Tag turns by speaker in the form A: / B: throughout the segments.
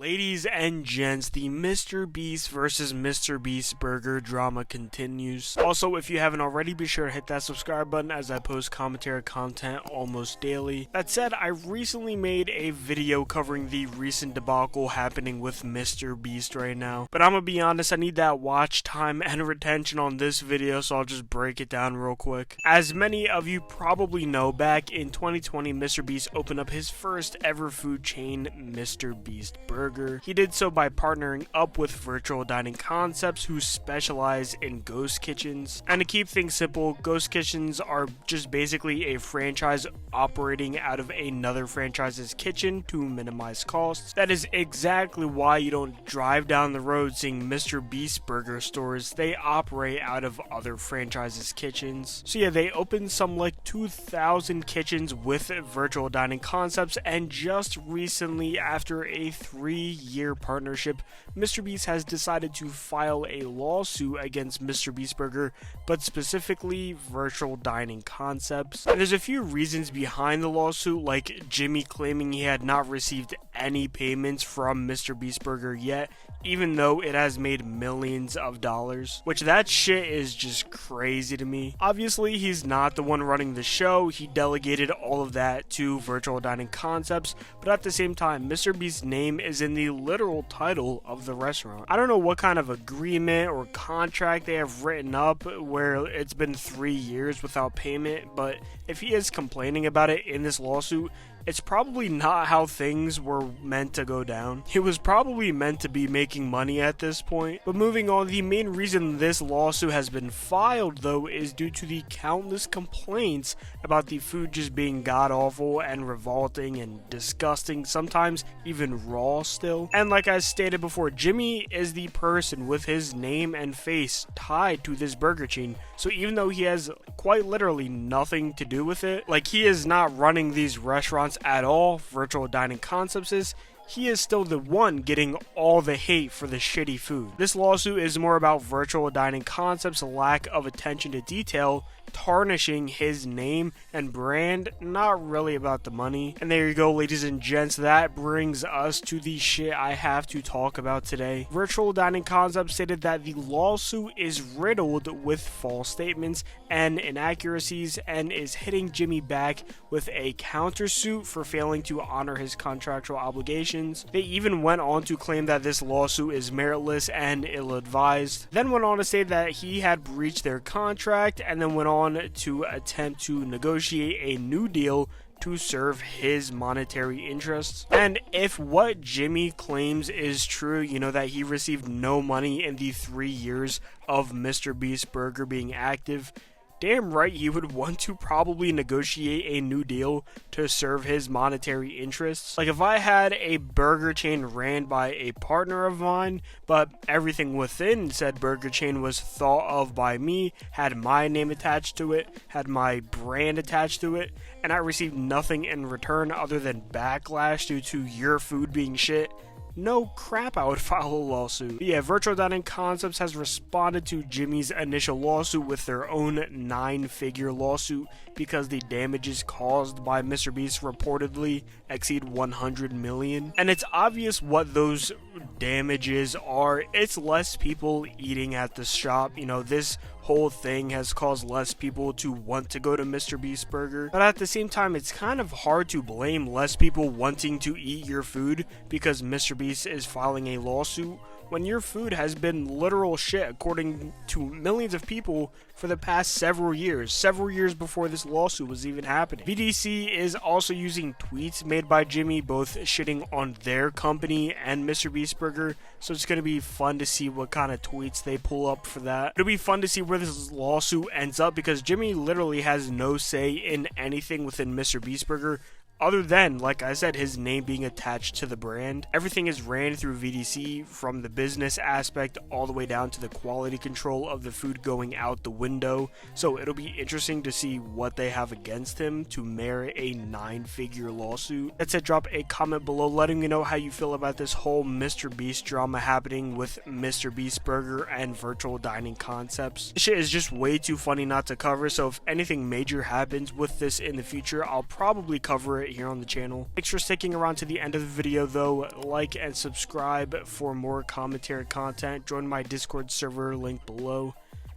A: Ladies and gents, the MrBeast versus MrBeast Burger Drama continues. Also, if you haven't already, be sure to hit that subscribe button as I post commentary content almost daily. That said, I recently made a video covering the recent debacle happening with MrBeast right now. But I'm gonna be honest, I need that watch time and retention on this video, so I'll just break it down real quick. As many of you probably know, back in 2020, MrBeast opened up his first ever food chain, MrBeast Burger. He did so by partnering up with Virtual Dining Concepts, who specialize in ghost kitchens. And to keep things simple, ghost kitchens are just basically a franchise operating out of another franchise's kitchen to minimize costs. That is exactly why you don't drive down the road seeing MrBeast Burger stores. They operate out of other franchises' kitchens. So yeah, they opened some like 2,000 kitchens with Virtual Dining Concepts, and just recently, after a 3-year partnership, MrBeast has decided to file a lawsuit against MrBeast Burger, but specifically Virtual Dining Concepts. And there's a few reasons behind the lawsuit, like Jimmy claiming he had not received any payments from MrBeast Burger yet, even though it has made millions of dollars, which that shit is just crazy to me. Obviously, he's not the one running the show. He delegated all of that to Virtual Dining Concepts, but at the same time, MrBeast's name is in the literal title of the restaurant. I don't know what kind of agreement or contract they have written up where it's been 3 years without payment, but if he is complaining about it in this lawsuit, it's probably not how things were meant to go down. He was probably meant to be making money at this point. But moving on, the main reason this lawsuit has been filed though is due to the countless complaints about the food just being god-awful and revolting and disgusting, sometimes even raw still. And like I stated before, Jimmy is the person with his name and face tied to this burger chain. So even though he has quite literally nothing to do with it, like he is not running these restaurants at all, Virtual Dining Concepts is, he is still the one getting all the hate for the shitty food. This lawsuit is more about Virtual Dining Concepts' lack of attention to detail, tarnishing his name and brand, not really about the money. And there you go, ladies and gents, that brings us to the shit I have to talk about today. Virtual Dining Concepts stated that the lawsuit is riddled with false statements and inaccuracies and is hitting Jimmy back with a countersuit for failing to honor his contractual obligations. They even went on to claim that this lawsuit is meritless and ill-advised, then went on to say that he had breached their contract, and then went on to attempt to negotiate a new deal to serve his monetary interests. And if what Jimmy claims is true, you know, that he received no money in the 3 years of MrBeast Burger being active, damn right he would want to probably negotiate a new deal to serve his monetary interests. Like if I had a burger chain ran by a partner of mine, but everything within said burger chain was thought of by me, had my name attached to it, had my brand attached to it, and I received nothing in return other than backlash due to your food being shit, no crap, I would file a lawsuit. But yeah, Virtual Dining Concepts has responded to Jimmy's initial lawsuit with their own 9-figure lawsuit because the damages caused by MrBeast reportedly exceed 100 million. And it's obvious what those damages are. It's less people eating at the shop. You know, this whole thing has caused less people to want to go to MrBeast Burger, but at the same time, it's kind of hard to blame less people wanting to eat your food because MrBeast is filing a lawsuit when your food has been literal shit according to millions of people for the past several years before this lawsuit was even happening. VDC is also using tweets made by Jimmy, both shitting on their company and MrBeast Burger, so it's going to be fun to see what kind of tweets they pull up for that. It'll be fun to see where this lawsuit ends up because Jimmy literally has no say in anything within MrBeast Burger, other than, like I said, his name being attached to the brand. Everything is ran through VDC, from the business aspect all the way down to the quality control of the food going out the window. So it'll be interesting to see what they have against him to merit a 9-figure lawsuit. That said, drop a comment below letting me know how you feel about this whole MrBeast drama happening with MrBeast Burger and Virtual Dining Concepts. This shit is just way too funny not to cover, so if anything major happens with this in the future, I'll probably cover it right here on the channel. Thanks for sticking around to the end of the video though. Like and subscribe for more commentary content. Join my Discord server link below,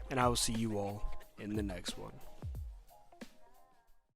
A: and I will see you all in the next one.